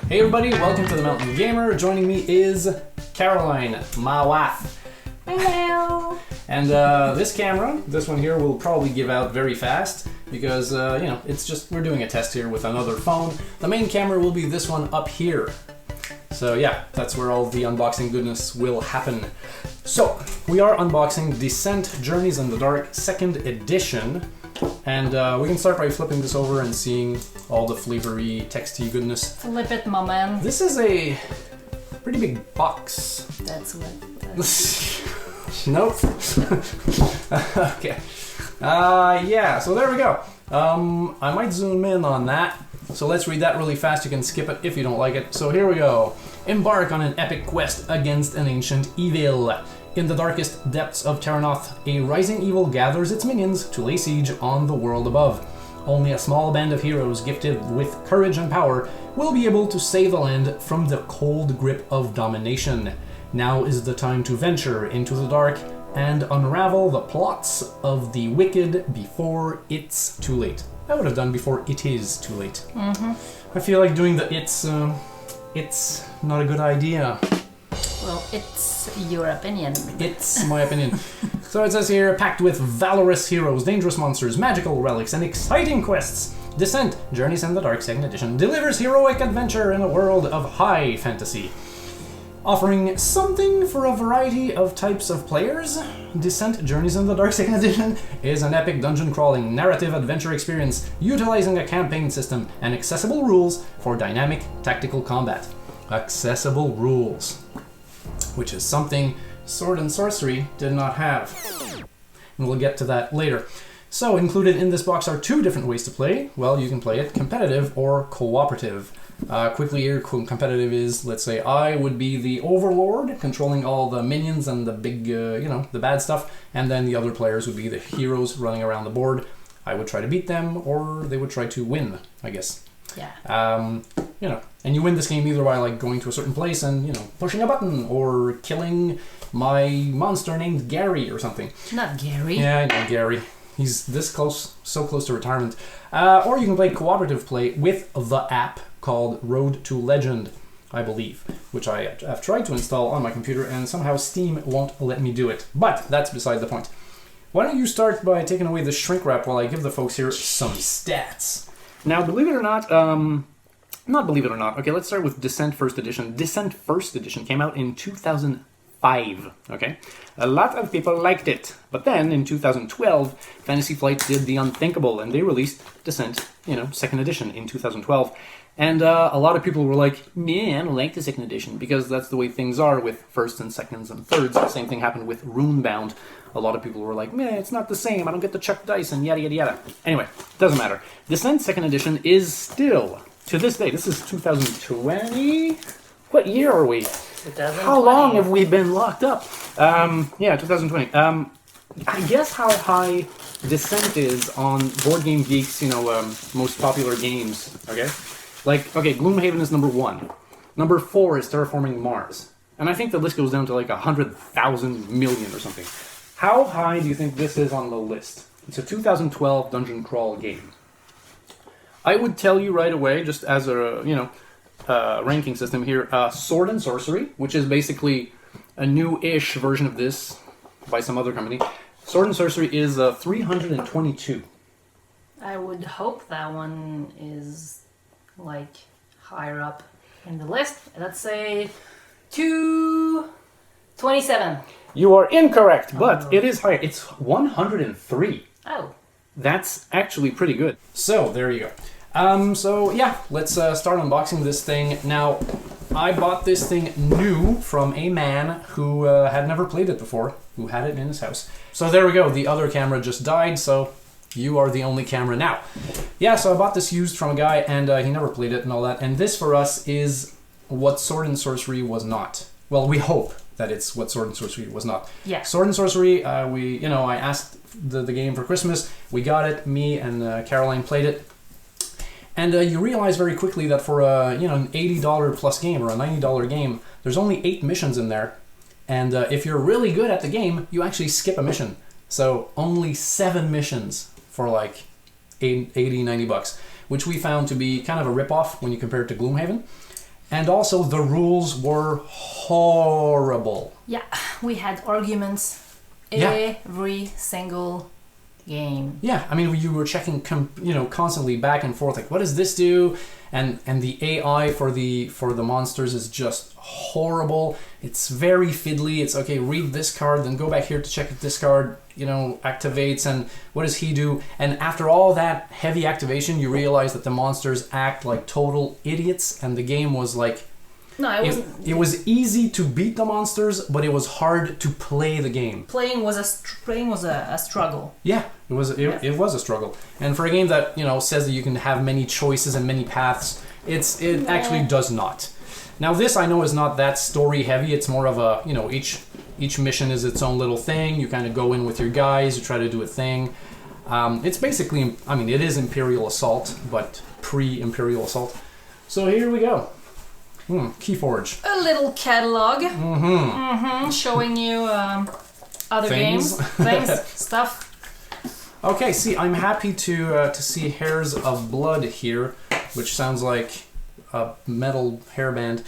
Hey everybody, welcome to the Mountain Gamer. Joining me is Caroline, my wife. Hello. And this camera, this one here, will probably give out very fast because, it's just, we're doing a test here with another phone. The main camera will be this one up here. So yeah, that's where all the unboxing goodness will happen. So, we are unboxing Descent Journeys in the Dark 2nd edition. And we can start by flipping this over and seeing all the flavory, texty goodness. Flip it, my man. This is a pretty big box. That's what... Nope. Okay. Yeah, so there we go. I might zoom in on that. So let's read that really fast. You can skip it if you don't like it. So here we go. Embark on an epic quest against an ancient evil. In the darkest depths of Terranoth, a rising evil gathers its minions to lay siege on the world above. Only a small band of heroes gifted with courage and power will be able to save the land from the cold grip of domination. Now is the time to venture into the dark and unravel the plots of the wicked before it's too late. I would have done before it is too late. Mm-hmm. I feel like doing the it's not a good idea. Well, it's your opinion. It's my opinion. So it says here, packed with valorous heroes, dangerous monsters, magical relics, and exciting quests, Descent, Journeys in the Dark 2nd Edition delivers heroic adventure in a world of high fantasy. Offering something for a variety of types of players, Descent Journeys in the Dark 2nd Edition is an epic dungeon-crawling narrative adventure experience utilizing a campaign system and accessible rules for dynamic tactical combat. Accessible rules. Which is something Sword Sorcery did not have. And we'll get to that later. So, included in this box are two different ways to play. Well, you can play it competitive or cooperative. Quickly here, competitive is, let's say, I would be the overlord, controlling all the minions and the big, the bad stuff, and then the other players would be the heroes running around the board. I would try to beat them, or they would try to win, I guess. Yeah. And you win this game either by like going to a certain place and, pushing a button or killing my monster named Gary or something. Not Gary. Yeah, I know Gary. He's this close, so close to retirement. Or you can play cooperative play with the app called Road to Legend, I believe, which I have tried to install on my computer and somehow Steam won't let me do it. But that's beside the point. Why don't you start by taking away the shrink wrap while I give the folks here some stats. Now, believe it or not, not believe it or not. Okay, let's start with Descent 1st Edition. Descent 1st Edition came out in 2005, okay? A lot of people liked it. But then, in 2012, Fantasy Flight did the unthinkable, and they released Descent, 2nd Edition in 2012. And a lot of people were like, man, I don't like the 2nd Edition, because that's the way things are with 1st and 2nds and 3rds. The same thing happened with Runebound. A lot of people were like, man, it's not the same, I don't get to chuck dice, and yada, yada, yada. Anyway, doesn't matter. Descent 2nd Edition is still, to this day, this is 2020? What year are we? 2020. How long have we been locked up? 2020. I guess how high Descent is on Board Game Geek's, most popular games, okay? Gloomhaven is number 1. Number 4 is Terraforming Mars. And I think the list goes down to like 100,000 million or something. How high do you think this is on the list? It's a 2012 dungeon crawl game. I would tell you right away, just as a, ranking system here, Sword Sorcery, which is basically a new-ish version of this by some other company. Sword Sorcery is 322. I would hope that one is, higher up in the list. Let's say 227. You are incorrect, but it is higher. It's 103. Oh. That's actually pretty good. So, there you go. Let's start unboxing this thing. Now, I bought this thing new from a man who had never played it before, who had it in his house. So there we go. The other camera just died, so you are the only camera now. Yeah, so I bought this used from a guy, and he never played it and all that. And this, for us, is what Sword Sorcery was not. Well, we hope that it's what Sword Sorcery was not. Yeah. Sword Sorcery, I asked the game for Christmas. We got it. Me and Caroline played it. And you realize very quickly that for an $80 plus game or a $90 game, there's only 8 missions in there. And if you're really good at the game, you actually skip a mission. So only 7 missions for like $80, $90, which we found to be kind of a ripoff when you compare it to Gloomhaven. And also, the rules were horrible. Yeah, we had arguments every single game. Yeah, I mean, you were checking, constantly back and forth, like, what does this do? And the AI for the monsters is just horrible. It's very fiddly. It's, okay, read this card, then go back here to check if this card, activates, and what does he do? And after all that heavy activation, you realize that the monsters act like total idiots, and the game was like... No, it wasn't. It was easy to beat the monsters, but it was hard to play the game. Playing was a struggle. Yeah, it was a struggle. And for a game that says that you can have many choices and many paths, it actually does not. Now this I know is not that story heavy. It's more of a each mission is its own little thing. You kind of go in with your guys, you try to do a thing. It's basically, it is Imperial Assault, but pre-Imperial Assault. So here we go. Keyforge. A little catalog. Showing you other Things. games, stuff. Okay, see, I'm happy to see Hairs of Blood here, which sounds like a metal hairband.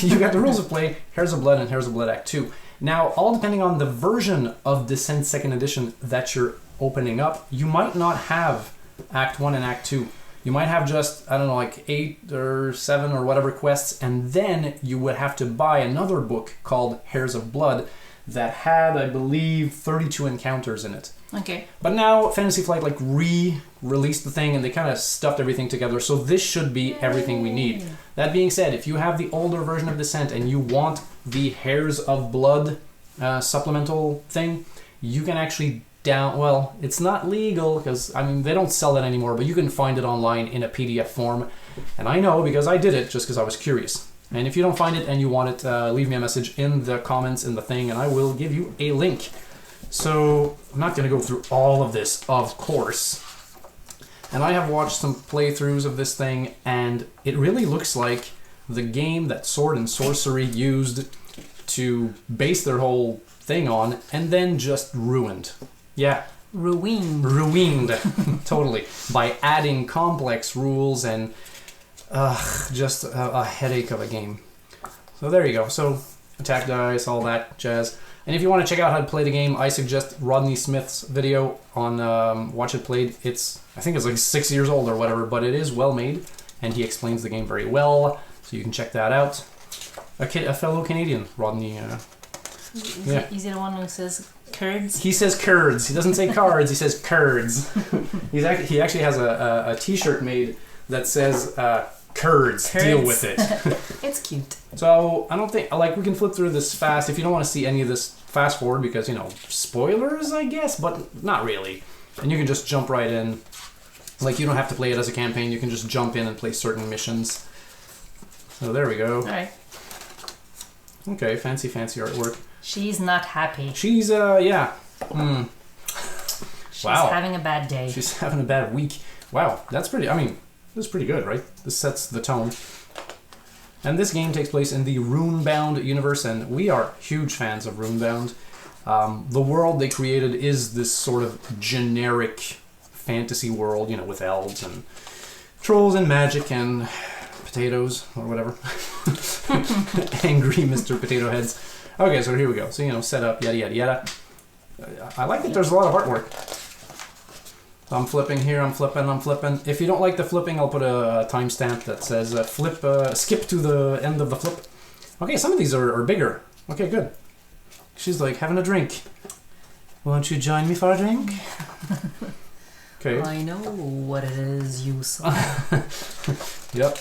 You got the rules of play, Hairs of Blood and Hairs of Blood Act 2. Now, all depending on the version of Descent 2nd Edition that you're opening up, you might not have Act 1 and Act 2. You might have just, I don't know, like 8 or 7 or whatever quests, and then you would have to buy another book called Hairs of Blood that had, I believe, 32 encounters in it. Okay. But now Fantasy Flight re-released the thing and they kind of stuffed everything together, so this should be everything we need. That being said, if you have the older version of Descent and you want the Hairs of Blood supplemental thing, you can actually well, it's not legal because they don't sell it anymore, but you can find it online in a PDF form, and I know because I did it just because I was curious. And if you don't find it and you want it, leave me a message in the comments in the thing and I will give you a link. So I'm not going to go through all of this, of course, and I have watched some playthroughs of this thing, and it really looks like the game that Sword and Sorcery used to base their whole thing on and then just ruined. Yeah. Ruined. Totally. By adding complex rules and just a headache of a game. So there you go. So attack dice, all that jazz. And if you want to check out how to play the game, I suggest Rodney Smith's video on Watch It Played. I think it's like 6 years old or whatever, but it is well made and he explains the game very well. So you can check that out. A fellow Canadian, Rodney. Is he the one who says curds? He says curds. He doesn't say cards. He says curds. He actually has a T-shirt made that says curds. Deal with it. It's cute. So I don't think we can flip through this fast. If you don't want to see any of this, fast forward because spoilers, I guess, but not really. And you can just jump right in. You don't have to play it as a campaign. You can just jump in and play certain missions. So there we go. All right. Okay, fancy artwork. She's not happy. She's, yeah. She's having a bad day. She's having a bad week. Wow, that's pretty, this is pretty good, right? This sets the tone. And this game takes place in the Runebound universe, and we are huge fans of Runebound. The world they created is this sort of generic fantasy world, with elves and trolls and magic and potatoes or whatever. Angry Mr. Potato Heads. Okay, so here we go. So, set up, yada, yada, yada. I like that there's a lot of artwork. I'm flipping here, I'm flipping. If you don't like the flipping, I'll put a timestamp that says skip to the end of the flip. Okay, some of these are bigger. Okay, good. She's like having a drink. Won't you join me for a drink? Okay. I know what it is you saw. Yep.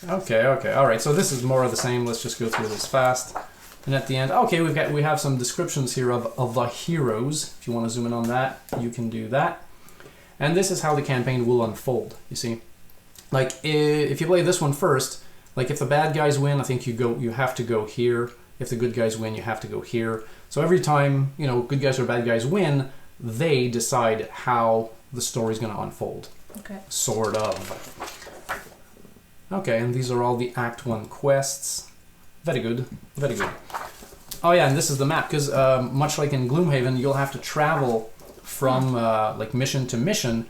Okay. All right. So this is more of the same. Let's just go through this fast. And at the end, okay, we have some descriptions here of the heroes. If you want to zoom in on that, you can do that. And this is how the campaign will unfold. You see, if you play this one first, if the bad guys win, I think you have to go here. If the good guys win, you have to go here. So every time good guys or bad guys win, they decide how the story's going to unfold. Okay. Sort of. Okay, and these are all the Act 1 quests. Very good. Oh yeah, and this is the map, because much like in Gloomhaven, you'll have to travel from mission to mission,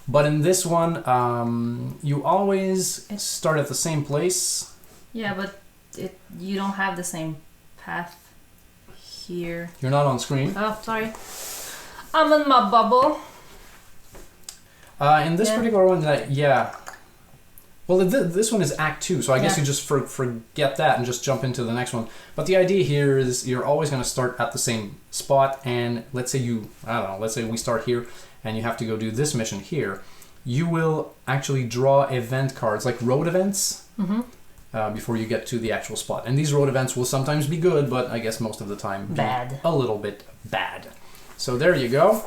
But in this one, you always start at the same place. Yeah, but you don't have the same path here. You're not on screen. Oh, sorry. I'm in my bubble. In this particular one, yeah. Well, this one is Act 2, so I guess you just forget that and just jump into the next one. But the idea here is you're always going to start at the same spot, and let's say let's say we start here, and you have to go do this mission here. You will actually draw event cards, like road events, before you get to the actual spot. And these road events will sometimes be good, but I guess most of the time bad. A little bit bad. So there you go.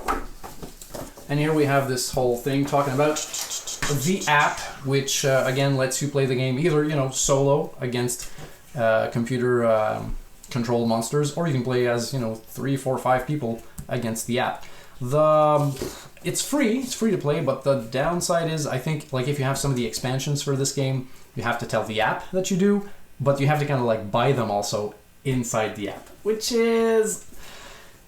And here we have this whole thing talking about the app, which again lets you play the game either solo against computer controlled monsters, or you can play as 3, 4, 5 people against the app. It's free to play, but the downside is I think like if you have some of the expansions for this game, you have to tell the app that you do, but you have to kind of like buy them also inside the app, which is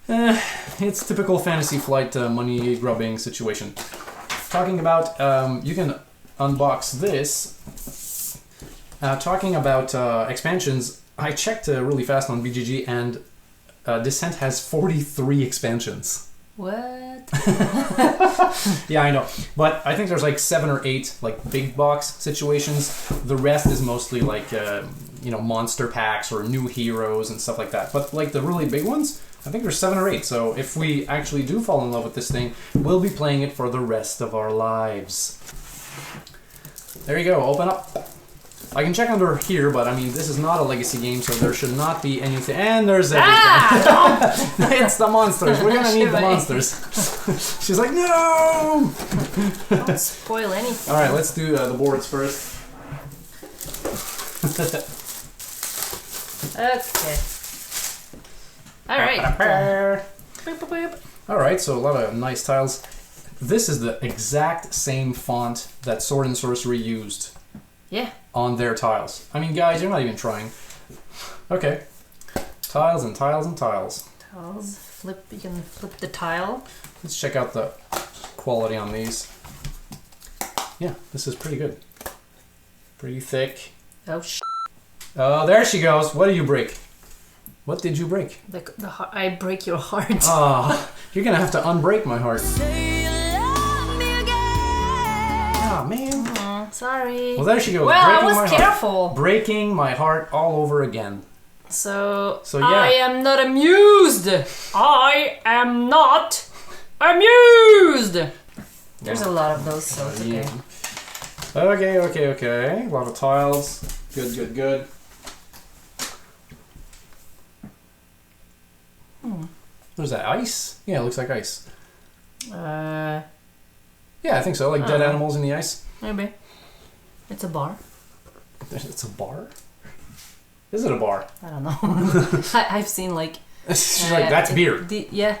it's typical Fantasy Flight money grubbing situation. Talking about, you can unbox this. Talking about expansions, I checked really fast on BGG, and Descent has 43 expansions. What? Yeah, I know. But I think there's like 7 or 8 like big box situations. The rest is mostly like, monster packs or new heroes and stuff like that. But like the really big ones, I think there's 7 or 8, so if we actually do fall in love with this thing, we'll be playing it for the rest of our lives. There you go, open up. I can check under here, but I mean, this is not a legacy game, so there should not be anything. And there's everything. It's the monsters. We're gonna need the monsters. She's like, no! Don't spoil anything. Alright, let's do the boards first. Okay. Alright. Alright, so a lot of nice tiles. This is the exact same font that Sword and Sorcery used. Yeah. On their tiles. I mean, guys, you're not even trying. Okay. Tiles and tiles and tiles. Tiles. You can flip the tile. Let's check out the quality on these. Yeah, this is pretty good. Pretty thick. Oh, Oh, there she goes. What did you break? What did you break? I break your heart. Oh, you're gonna have to unbreak my heart. Oh, man. Sorry. Well, there she goes. Well, breaking I was my careful. Heart. Breaking my heart all over again. So yeah. I am not amused. I am not amused. There's a lot of those, so it's okay. Okay. A lot of tiles. Good. What is that? Ice? Yeah, it looks like ice. Yeah, I think so. Like dead animals in the ice. Maybe. It's a bar. It's a bar? Is it a bar? I don't know. I've seen like... She's like, that's beer. Yeah.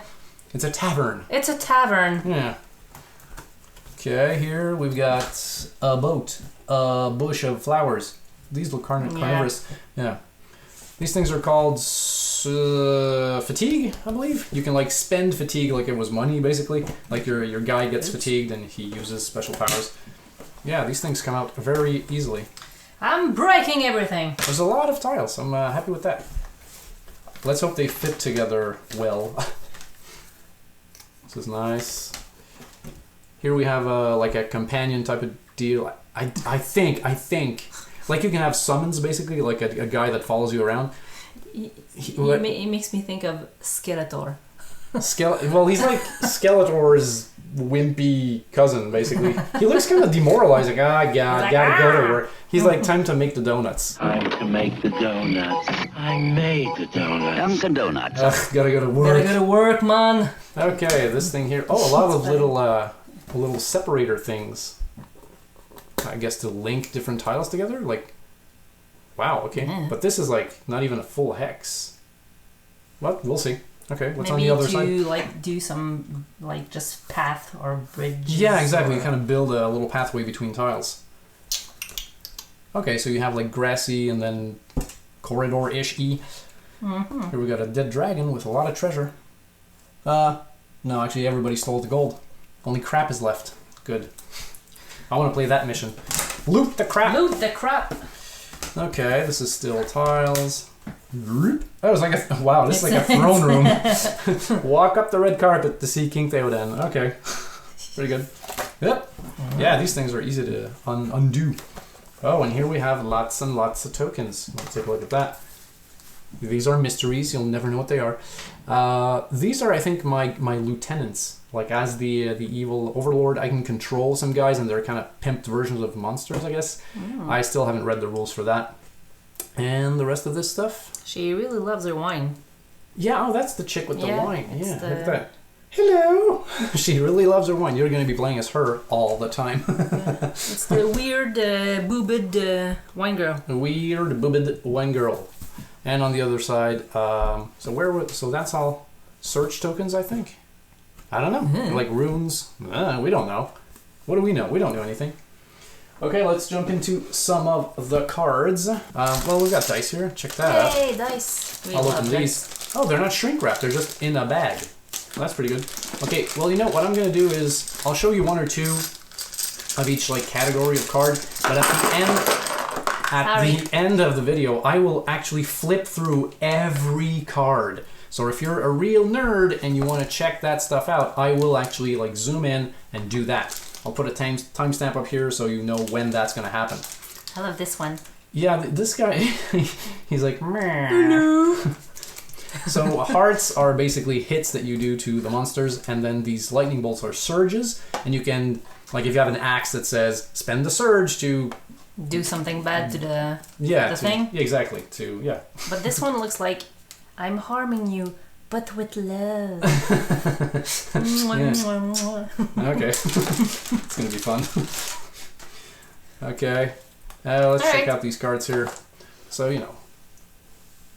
It's a tavern. It's a tavern. Yeah. Okay, here we've got a boat. A bush of flowers. These look carnivorous. Yeah. These things are called fatigue, I believe. You can like spend fatigue like it was money, basically. Like your guy gets fatigued and he uses special powers. Yeah, these things come out very easily. I'm breaking everything. There's a lot of tiles. I'm happy with that. Let's hope they fit together well. This is nice. Here we have like a companion type of deal. I think like you can have summons, basically, like a guy that follows you around. It makes me think of Skeletor. Well, he's like Skeletor's wimpy cousin, basically. He looks kind of demoralizing. Gotta go to work. He's like, time to make the donuts. Time to make the donuts. I made the donuts. Dunkin' Donuts. Gotta go to work. Gotta go to work, man. Okay, this thing here. Oh, a lot of little separator things. I guess to link different tiles together. Like, wow. Okay, yeah. But this is like not even a full hex. Well, we'll see. Okay, what's on the other side? Maybe to like do some like just path or bridge. Yeah, exactly. You kind of build a little pathway between tiles. Okay, so you have like grassy and then corridor-ish-y. Mm-hmm. Here we got a dead dragon with a lot of treasure. No, actually everybody stole the gold. Only crap is left. good. I want to play that mission. Loot the crap. Loot the crap. Okay, this is still tiles. That was like a wow. This is like a throne room. Walk up the red carpet to see King Theoden. Okay, pretty good. Yep. Yeah, these things are easy to undo. Oh, and here we have lots and lots of tokens. Let's take a look at that. These are mysteries. You'll never know what they are. These are, I think, my lieutenants. Like, as the evil overlord, I can control some guys, and they're kind of pimped versions of monsters, I guess. I still haven't read the rules for that. And the rest of this stuff. She really loves her wine. Yeah, oh, that's the chick with the wine. Yeah, look at that. Hello! She really loves her wine. You're going to be playing as her all the time. Yeah. It's the weird, boobed wine girl. The weird, boobed wine girl. And on the other side, so that's all search tokens, I think. I don't know. Like runes. We don't know. What do we know? We don't know anything. Okay, let's jump into some of the cards. Well, we've got dice here. Check that out. Hey, dice. I'll open these. Oh, they're not shrink wrapped. They're just in a bag. That's pretty good. Okay, well, you know what I'm going to do is I'll show you one or two of each like category of card, but at the end of the video, I will actually flip through every card. So if you're a real nerd and you want to check that stuff out, I will actually like zoom in and do that. I'll put a timestamp up here so you know when that's going to happen. I love this one. Yeah, this guy, he's like, hello. So hearts are basically hits that you do to the monsters, and then these lightning bolts are surges, and you can, like if you have an axe that says, spend the surge to... do something bad to the thing? Yeah, exactly, But this one looks like, I'm harming you, but with love. Okay, it's gonna be fun. Okay, let's check out these cards here. So, you know.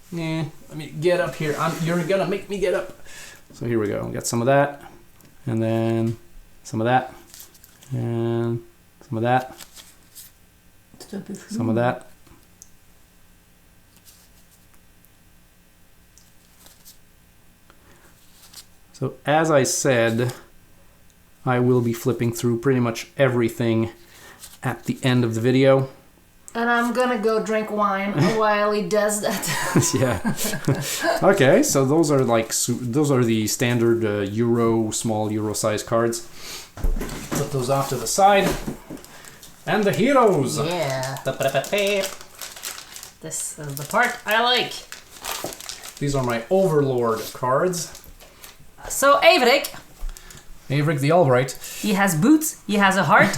Let me get up here. You're gonna make me get up. So here we go. We got some of that, and then some of that, and some of that, some of that. So as I said, I will be flipping through pretty much everything at the end of the video. And I'm gonna go drink wine while he does that. Yeah. Okay, so those are like the standard small Euro size cards. Put those off to the side. And the heroes. Yeah. This is the part I like. These are my Overlord cards. So Averick the Albright. He has boots, he has a heart,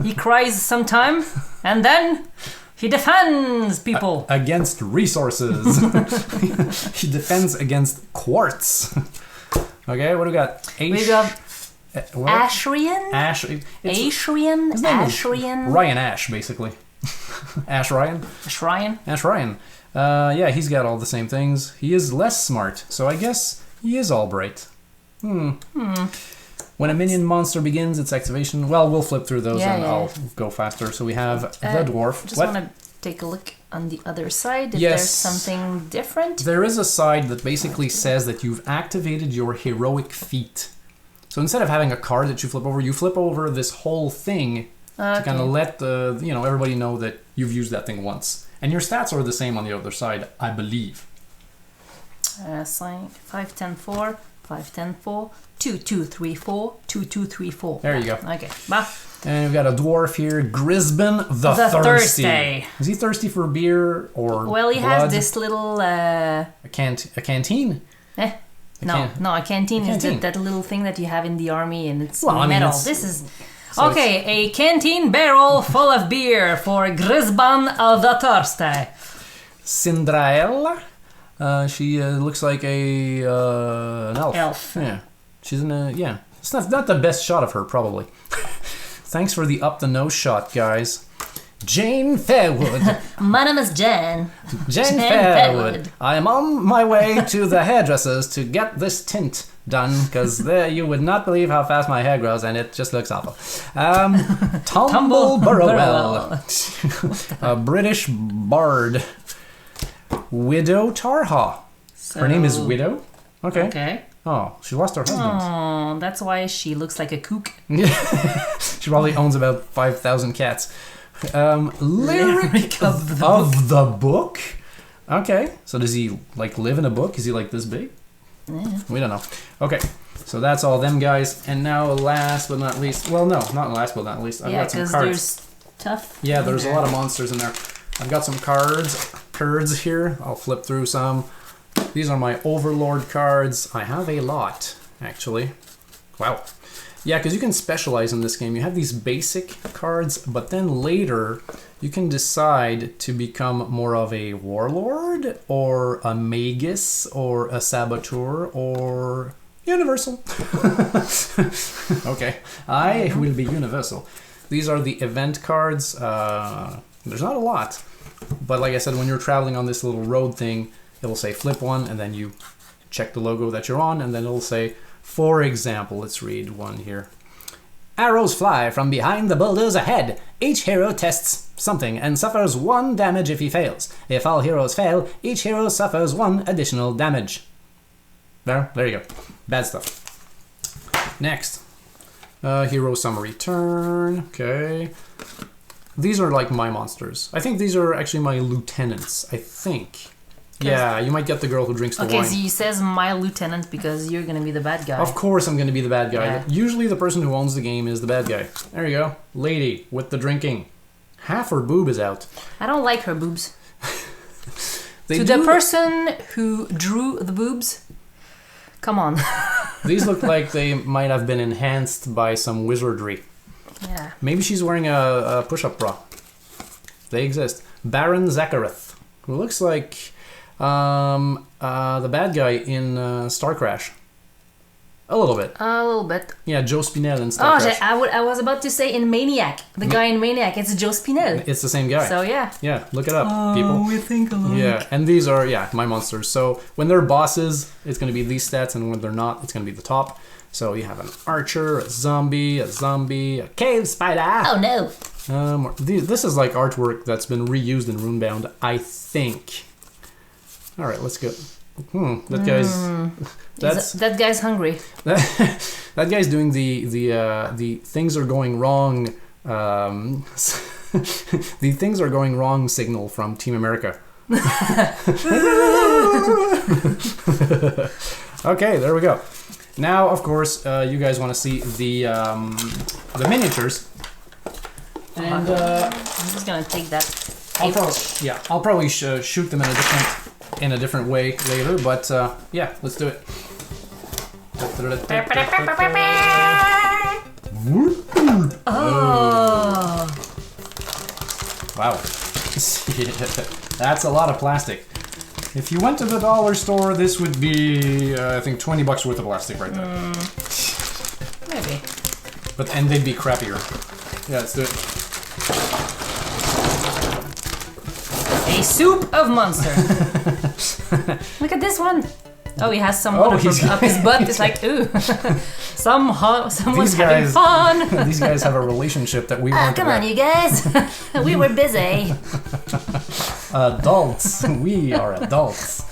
he cries sometime, and then he defends people. Against resources. He defends against quartz. Okay, what do we got? We got Ashrian? Ashrian? Ryan Ash, basically. Ash Ryan? Ash Ryan. Yeah, he's got all the same things. He is less smart, so I guess he is Albright. When a minion monster begins its activation, well, we'll flip through those I'll go faster. So we have the dwarf. Just want to take a look on the other side if there's something different. There is a side that basically says that you've activated your heroic feat. So instead of having a card that you flip over this whole thing to kind of let everybody know that you've used that thing once. And your stats are the same on the other side, I believe. 5, 10, 4, 5, 10, 4, 2, 2, 3, 4, 2, 2, 3, 4. There you go. Okay. Bah. And we've got a dwarf here, Grisbin the Thirsty. Is he thirsty for beer or Well, he blood? has this little... A canteen? No, a canteen is that little thing that you have in the army, and it's metal. This is... So okay, a canteen barrel full of beer for Grisban the Thirsty. Cindrael. She looks like an elf. Yeah. She's in a... Yeah. It's not the best shot of her, probably. Thanks for the up-the-nose shot, guys. Jane Fairwood. My name is Jen. Jane Fairwood. I am on my way to the hairdressers to get this tint done, because you would not believe how fast my hair grows, and it just looks awful. Tumble Burrowell. A British bard. Widow Tarha. Her name is Widow? Okay. Oh, she lost her husband. Oh, that's why she looks like a kook. She probably owns about 5,000 cats. Lyric of the book? Okay. So does he like live in a book? Is he like this big? Yeah. We don't know. Okay. So that's all them guys. And now last but not least. Well, no, not last but not least. I've got some cards. There's stuff. Yeah, there's a lot of monsters in there. I've got some cards here. I'll flip through some. These are my Overlord cards. I have a lot, actually. Wow. Yeah, because you can specialize in this game. You have these basic cards, but then later you can decide to become more of a Warlord, or a Magus, or a Saboteur, or Universal. Okay, I will be Universal. These are the event cards. There's not a lot, but like I said, when you're traveling on this little road thing, it'll say flip one, and then you check the logo that you're on, and then it'll say, for example, let's read one here. Arrows fly from behind the boulders ahead. Each hero tests something and suffers 1 damage if he fails. If all heroes fail, each hero suffers 1 additional damage. There you go. Bad stuff. Next. Hero summary turn. Okay. These are like my monsters. I think these are actually my lieutenants. I think. Yeah, you might get the girl who drinks the wine. Okay, so he says my lieutenant because you're gonna be the bad guy. Of course I'm gonna be the bad guy. Yeah. Usually the person who owns the game is the bad guy. There you go. Lady with the drinking. Half her boob is out. I don't like her boobs. To the person who drew the boobs, come on. These look like they might have been enhanced by some wizardry. Yeah. Maybe she's wearing a push-up bra. They exist. Baron Zakareth, who looks like the bad guy in Star Crash. A little bit. A little bit. Yeah, Joe Spinell in Star Crash. I was about to say in Maniac. The guy in Maniac, it's Joe Spinell. It's the same guy. So yeah. Yeah, look it up, people. We think alike. Yeah, and these are, my monsters. So when they're bosses, it's going to be these stats, and when they're not, it's going to be the top. So you have an archer, a zombie, a cave spider. Oh no. This is like artwork that's been reused in Runebound, I think. All right, let's go. That guy's that guy's hungry. That guy's doing the things are going wrong. The things are going wrong signal from Team America. Okay, there we go. Now, of course, you guys want to see the miniatures. And I'm just gonna take that. I'll probably shoot them in a different way later, but yeah, let's do it. Oh. Wow. That's a lot of plastic. If you went to the dollar store, this would be, I think, $20 worth of plastic right there. Maybe. And they'd be crappier. Yeah, let's do it. A soup of monster. Look at this one. Oh, he has some water up his butt. It's like, ooh. Someone's having fun. These guys have a relationship that we weren't come on, you guys. We were busy. Adults. We are adults.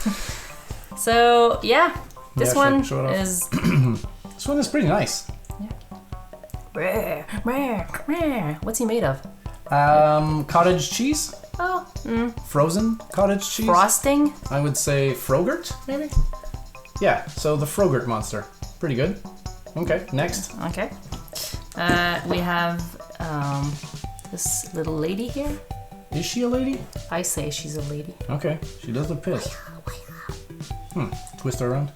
So, yeah. This one show it off. is... This one is pretty nice. Yeah. What's he made of? Cottage cheese. Oh. Frozen cottage cheese. Frosting? I would say Frogurt, maybe? Yeah, so the Frogurt monster. Pretty good. Okay, next. Okay. We have this little lady here. Is she a lady? I say she's a lady. Okay, she does look pissed. Twist her around.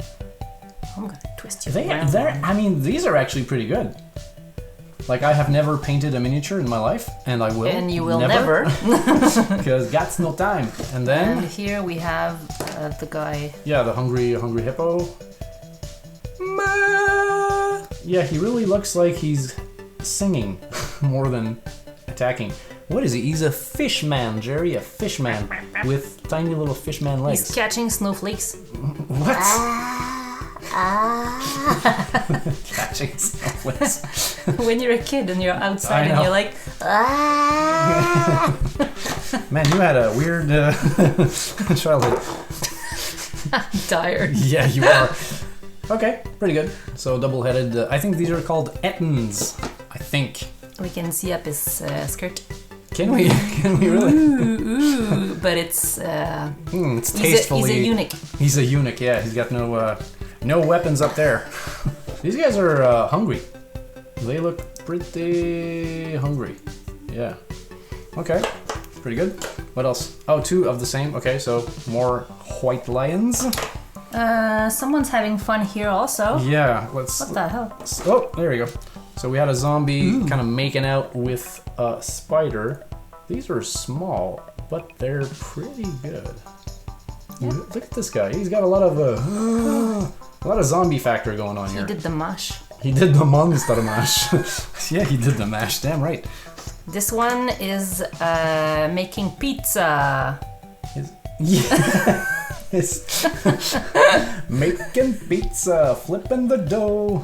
I'm gonna twist you around. I mean, these are actually pretty good. Like, I have never painted a miniature in my life, and I will. And you will never. Because that's no time. And then... And here we have the guy... Yeah, the hungry hippo. Yeah, he really looks like he's singing more than attacking. What is he? He's a fish man, Jerry. A fish man with tiny little fish man legs. He's catching snowflakes. What? Catching snowflakes. When you're a kid and you're outside and you're like, Man, you had a weird childhood. I'm tired. Yeah, you are. Okay, pretty good. So double-headed. I think these are called ettins. I think. We can see up his skirt. Can we? Can we really? Ooh, but it's. It's tastefully. He's a eunuch. He's a eunuch. Yeah, he's got no weapons up there. These guys are hungry. They look pretty hungry. Yeah. Okay. Pretty good. What else? Oh, 2 of the same. Okay, so more white lions. Someone's having fun here also. Yeah, let's... What the hell? Oh, there you go. So we had a zombie kind of making out with a spider. These are small, but they're pretty good. Yeah. Look at this guy. He's got a lot of zombie factor going on here. He did the mash. He did the monster mash. Yeah, he did the mash. Damn right. This one is making pizza. Yeah. It's making pizza, flipping the dough.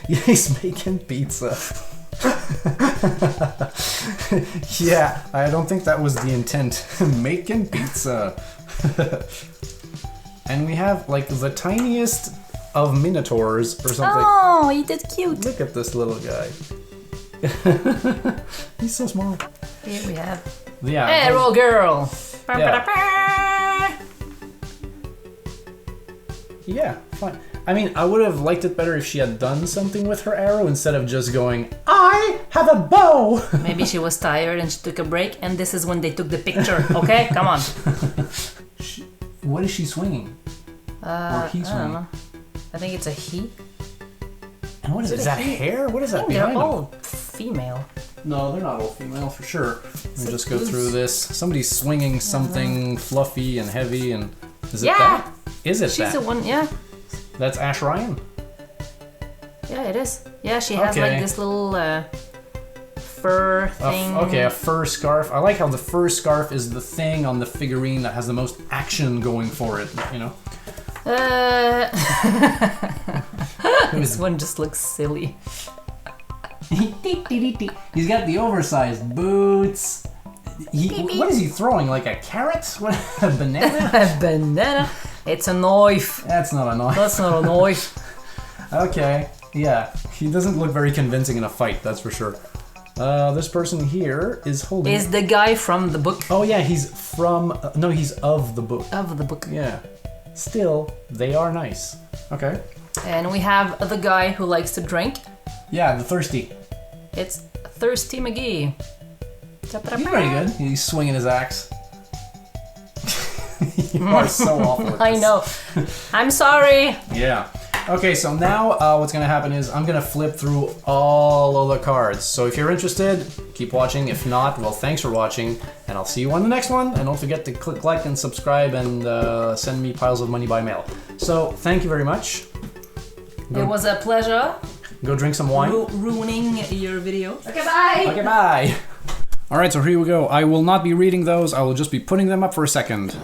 He's making pizza. Yeah, I don't think that was the intent. Making pizza. And we have like the tiniest of minotaurs or something. Oh, he did cute. Look at this little guy. He's so small. Here we have. Yeah. Arrow girl. Yeah, fine. I mean, I would have liked it better if she had done something with her arrow instead of just going, I have a bow! Maybe she was tired and she took a break, and this is when they took the picture. Okay, come on. What is she swinging? Or he I don't swinging? know. I think it's a he. And what is it? Is that hair? What is that They're behind them? all female. No, they're not all female for sure. Let me just go through this. Somebody's swinging something fluffy and heavy, and is it that? Is it She's that? the one, yeah. That's Ash Ryan. Yeah, it is. Yeah, she has Okay. like this little fur thing. Okay, a fur scarf. I like how the fur scarf is the thing on the figurine that has the most action going for it, you know? This one just looks silly. He's got the oversized boots. What is he throwing? Like a carrot? What, a banana? A banana. It's a knife. That's not a knife. That's not a knife. Okay, yeah. He doesn't look very convincing in a fight, that's for sure. This person here is holding... Is the guy from the book. Oh yeah, he's from... no, he's of the book. Of the book. Yeah. Still, they are nice. Okay. And we have the guy who likes to drink. Yeah, the thirsty. It's Thirsty McGee. He's pretty good. He's swinging his axe. You are so awful at I this. know. I'm sorry. Yeah. Okay, so now what's going to happen is I'm going to flip through all of the cards. So if you're interested, keep watching. If not, well, thanks for watching, and I'll see you on the next one. And don't forget to click like and subscribe and send me piles of money by mail. So thank you very much. It was a pleasure. Go drink some wine. Ruining your video. Okay, bye. Okay, bye. All right, so here we go. I will not be reading those. I will just be putting them up for a second.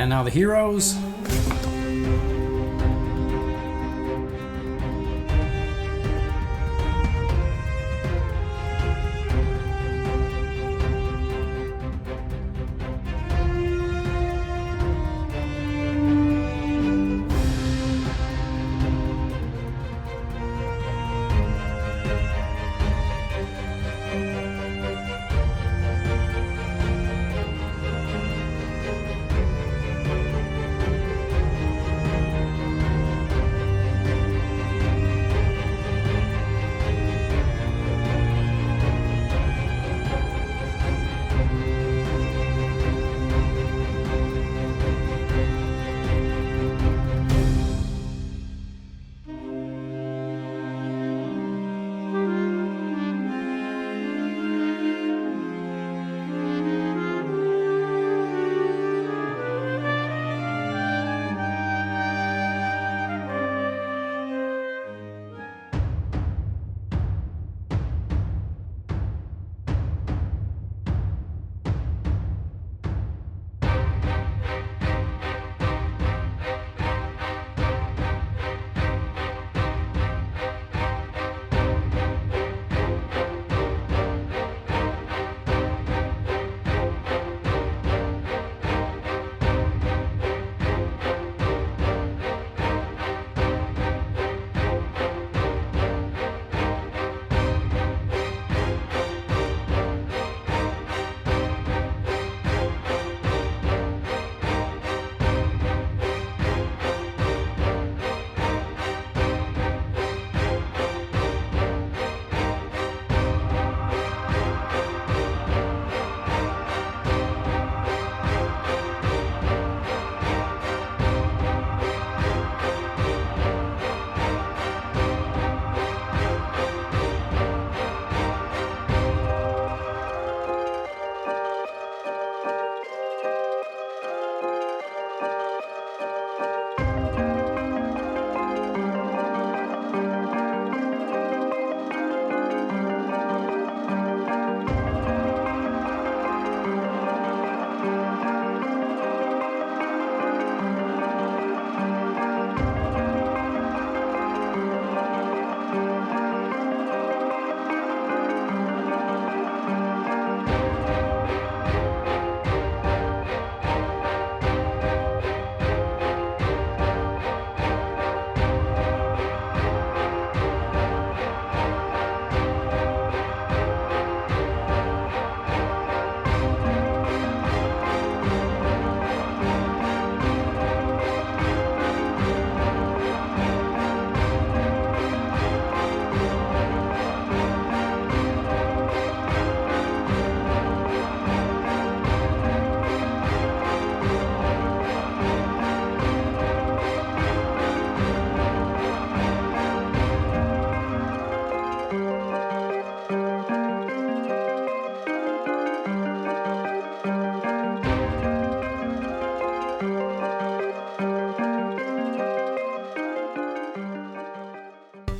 And now the heroes.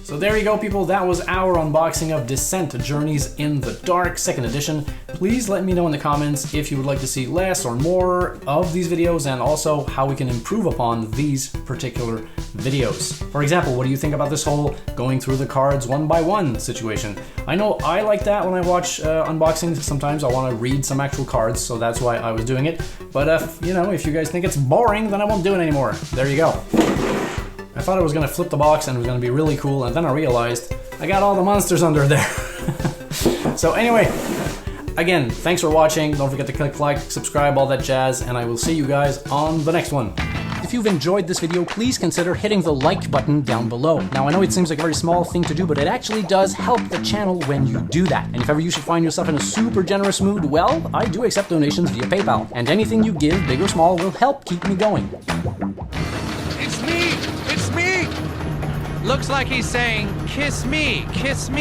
So there you go, people. That was our unboxing of Descent Journeys in the Dark 2nd edition. Please let me know in the comments if you would like to see less or more of these videos, and also how we can improve upon these particular videos. For example, what do you think about this whole going through the cards one by one situation? I know I like that when I watch unboxings. Sometimes I want to read some actual cards, so that's why I was doing it. But if you guys think it's boring, then I won't do it anymore. There you go. I thought I was going to flip the box and it was going to be really cool, and then I realized I got all the monsters under there. So anyway, again, thanks for watching. Don't forget to click like, subscribe, all that jazz, and I will see you guys on the next one. If you've enjoyed this video, please consider hitting the like button down below. Now, I know it seems like a very small thing to do, but it actually does help the channel when you do that. And if ever you should find yourself in a super generous mood, well, I do accept donations via PayPal. And anything you give, big or small, will help keep me going. It's me! It's me! Looks like he's saying, kiss me, kiss me.